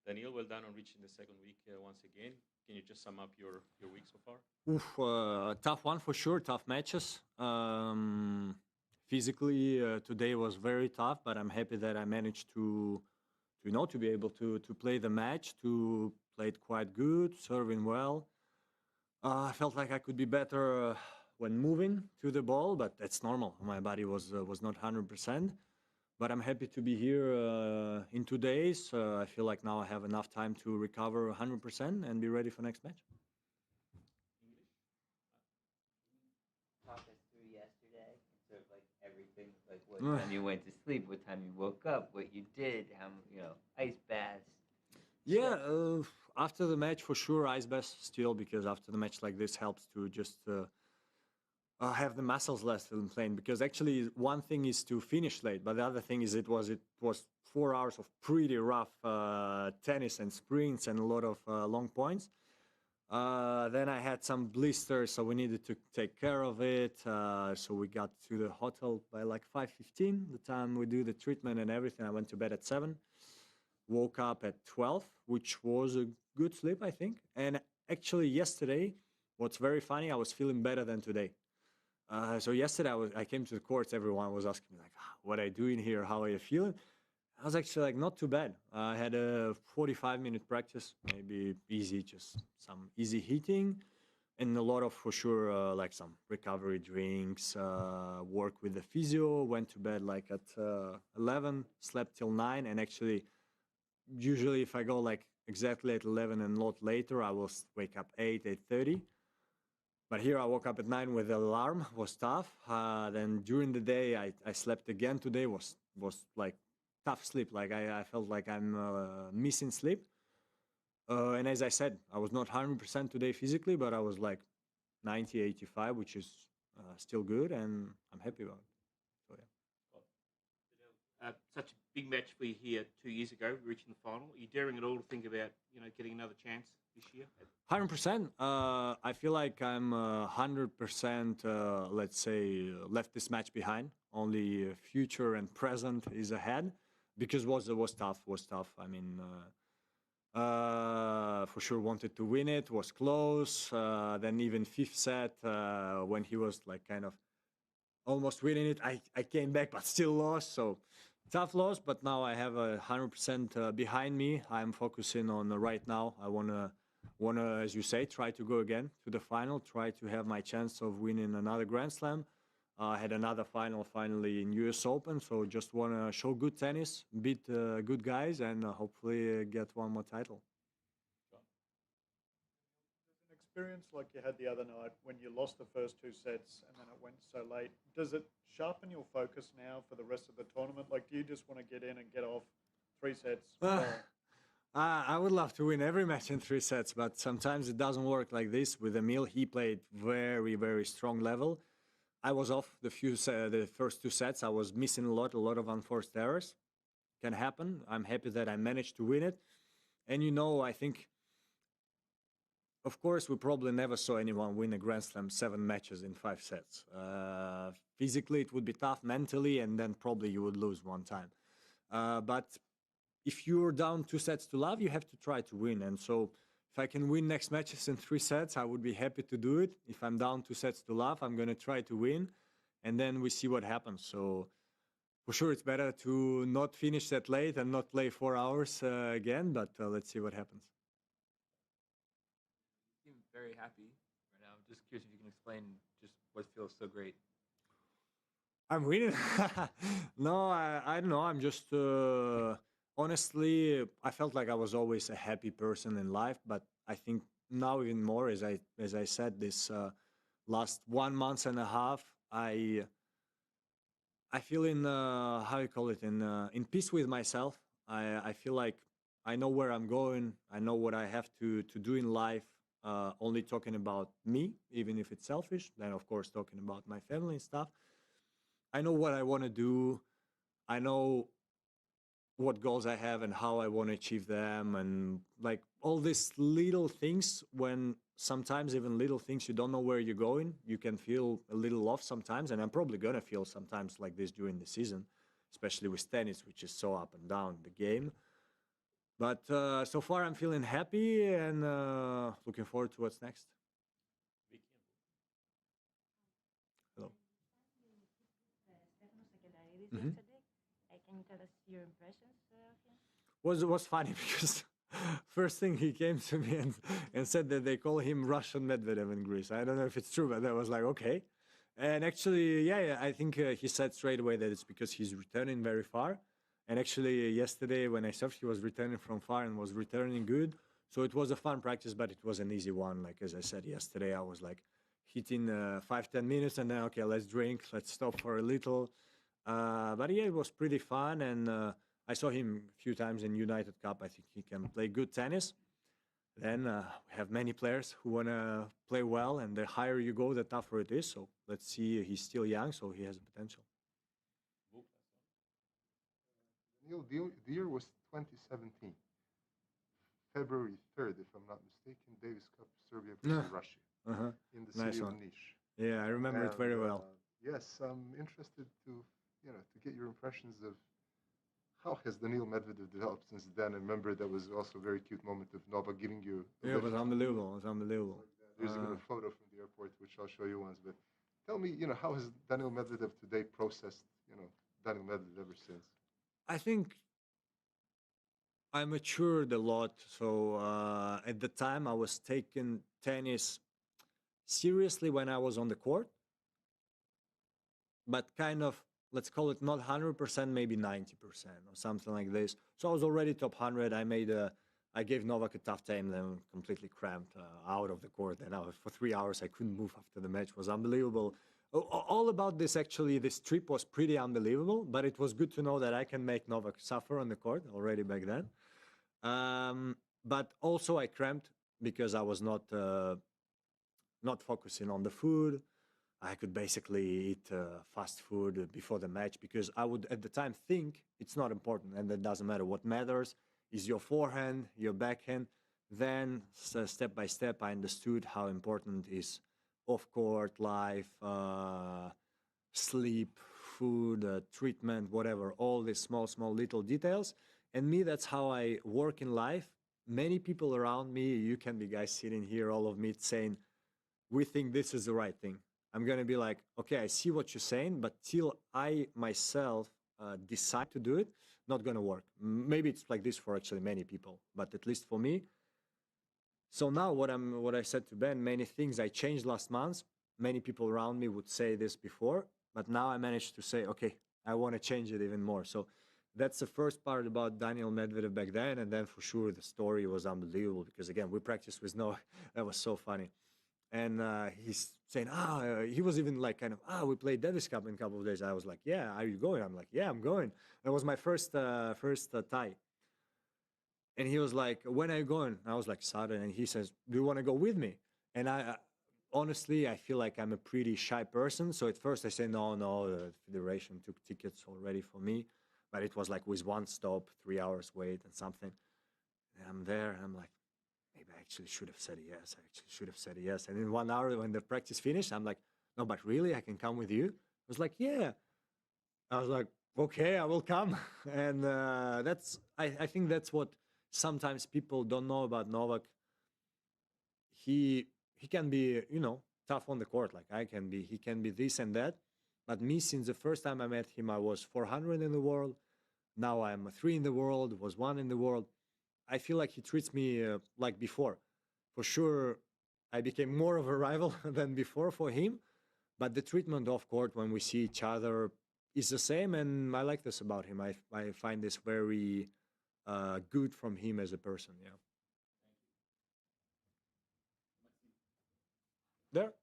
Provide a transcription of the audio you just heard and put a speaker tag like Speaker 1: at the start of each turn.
Speaker 1: Daniil, well done on reaching the second week once again. Can you just sum up your week so far?
Speaker 2: Oof, tough one for sure. Tough matches. Physically, today was very tough, but I'm happy that I managed to be able to play the match, to play it quite good, serving well. I felt like I could be better when moving to the ball, but that's normal. My body was not 100%. But I'm happy to be here in 2 days. I feel like now I have enough time to recover 100% and be ready for next match.
Speaker 3: Talk us through yesterday and sort of like everything, like what time you went to sleep, what time you woke up, what you did, how ice baths.
Speaker 2: Yeah, after the match for sure, ice bath still because after the match like this helps to just have the muscles less inflamed. Because actually, one thing is to finish late, but the other thing is it was 4 hours of pretty rough tennis and sprints and a lot of long points. Then I had some blisters, so we needed to take care of it. So we got to the hotel by like 5:15. The time we do the treatment and everything, I went to bed at 7. Woke up at 12, which was a good sleep, I think. And actually, yesterday, what's very funny, I was feeling better than today. So yesterday, I came to the courts. Everyone was asking me like, "What are you doing here? How are you feeling?" I was actually like not too bad. I had a 45-minute practice, maybe easy, just some easy hitting, and a lot of for sure like some recovery drinks. Work with the physio. Went to bed like at 11, slept till 9, and actually usually if I go like exactly at 11 and not later, I will wake up 8, 8:30. But here I woke up at 9 with the alarm. Was tough. Then during the day, I slept again. Today was like tough sleep. Like I felt like I'm missing sleep. And as I said, I was not 100% today physically, but I was like 90, 85, which is still good, and I'm happy about it. So yeah.
Speaker 4: Such a big match for you here 2 years ago, reaching the final. Are you daring at all to think about getting another chance this year?
Speaker 2: 100%. I feel like I'm 100%, let's say, left this match behind. Only future and present is ahead because was tough. Was tough. I mean, for sure wanted to win it. Was close. Then even fifth set when he was like kind of almost winning it, I came back but still lost. So tough loss. But now I have 100% behind me. I'm focusing on right now. I wanna, as you say, try to go again to the final, try to have my chance of winning another Grand Slam. I had another final finally in US Open, so just wanna show good tennis, beat good guys, and hopefully get one more title.
Speaker 5: An experience like you had the other night when you lost the first two sets and then it went so late, does it sharpen your focus now for the rest of the tournament? Like, do you just want to get in and get off 3 sets?
Speaker 2: I would love to win every match in 3 sets, but sometimes it doesn't work like this. With Emil, he played very, very strong level. I was off the first 2 sets. I was missing a lot of unforced errors. Can happen. I'm happy that I managed to win it. And I think, of course, we probably never saw anyone win a Grand Slam 7 matches in 5 sets. Physically, it would be tough mentally, and then probably you would lose one time. But if you're down 2 sets to love, you have to try to win. And so if I can win next matches in 3 sets, I would be happy to do it. If I'm down 2 sets to love, I'm going to try to win. And then we see what happens. So for sure, it's better to not finish that late and not play 4 hours again. But let's see what happens.
Speaker 6: You seem very happy right now. I'm just curious if you can explain just what feels so great.
Speaker 2: I'm winning. No, I don't know. I'm just... honestly, I felt like I was always a happy person in life, but I think now even more, as I said, this last 1 month and a half, I feel in how you call it in peace with myself. I feel like I know where I'm going. I know what I have to do in life. Only talking about me, even if it's selfish. Then of course talking about my family and stuff. I know what I want to do. I know what goals I have and how I want to achieve them, and like all these little things. When sometimes even little things you don't know where you're going, you can feel a little off sometimes, and I'm probably gonna feel sometimes like this during the season. especially with tennis, which is so up and down the game. But so far, I'm feeling happy and looking forward to what's next. Hello. Mhm.
Speaker 7: Can you tell us your impressions of him?
Speaker 2: Was funny because first thing he came to me and said that they call him Russian Medvedev in Greece. I don't know if it's true, but I was like, okay. And actually, yeah, I think he said straight away that it's because he's returning very far. And actually, yesterday when I served, he was returning from far and was returning good. So it was a fun practice, but it was an easy one. Like as I said yesterday, I was like hitting 5-10 minutes, and then okay, let's drink, let's stop for a little. But yeah, it was pretty fun, and I saw him a few times in United Cup. I think he can play good tennis. Then we have many players who want to play well, and the higher you go, the tougher it is. So let's see. He's still young, so he has potential.
Speaker 8: Neil, the year was 2017, February 3rd, if I'm not mistaken, Davis Cup, Serbia versus Russia,
Speaker 2: Uh-huh.
Speaker 8: in the
Speaker 2: Nice
Speaker 8: city
Speaker 2: one.
Speaker 8: of Niš.
Speaker 2: Yeah, I remember it very well.
Speaker 8: Yes, I'm interested to get your impressions of how has Daniil Medvede developed since then. I remember that was also a very cute moment of Novak giving you.
Speaker 2: Yeah, it was unbelievable. It was unbelievable.
Speaker 8: There's even a photo from the airport, which I'll show you once. But tell me, how has Daniil Medvede today processed, Daniil Medvede ever since?
Speaker 2: I think I matured a lot. So at the time, I was taking tennis seriously when I was on the court, but kind of, let's call it not 100%, maybe 90% or something like this. So I was already top 100. I gave Novak a tough time, then completely cramped out of the court. And for 3 hours, I couldn't move after the match. It was unbelievable. All about this, actually, this trip was pretty unbelievable, but it was good to know that I can make Novak suffer on the court already back then. But also I cramped because I was not focusing on the food. I could basically eat fast food before the match because I would at the time think it's not important and it doesn't matter. What matters is your forehand, your backhand. Then step by step, I understood how important is off-court life, sleep, food, treatment, whatever, all these small little details. And me, that's how I work in life. Many people around me, you can be guys sitting here, all of me saying, we think this is the right thing. I'm going to be like, okay, I see what you're saying, but till I myself decide to do it, not going to work. Maybe it's like this for actually many people, but at least for me. So now what I said to Ben, many things I changed last month. Many people around me would say this before, but now I managed to say, okay, I want to change it even more. So that's the first part about Daniil Medvede back then. And then for sure, the story was unbelievable because again, we practiced with Noah. That was so funny. And he's saying, he was even like kind of, we played Davis Cup in a couple of days. I was like, yeah, are you going? I'm like, yeah, I'm going. That was my first tie. And he was like, when are you going? I was like, Saturday. And he says, do you want to go with me? And honestly, I feel like I'm a pretty shy person. So at first I said, no, the federation took tickets already for me. But it was like with one stop, 3 hours wait and something. And I'm there and I'm like, maybe I actually should have said yes. And in 1 hour when the practice finished, I'm like, no, but really, I can come with you? I was like, yeah. I was like, okay, I will come. And I think that's what sometimes people don't know about Novak. He can be, tough on the court like I can be. He can be this and that. But me, since the first time I met him, I was 400 in the world. Now I'm 3 in the world, was 1 in the world. I feel like he treats me like before. For sure, I became more of a rival than before for him. But the treatment off court when we see each other is the same. And I like this about him. I find this very good from him as a person. Yeah. There.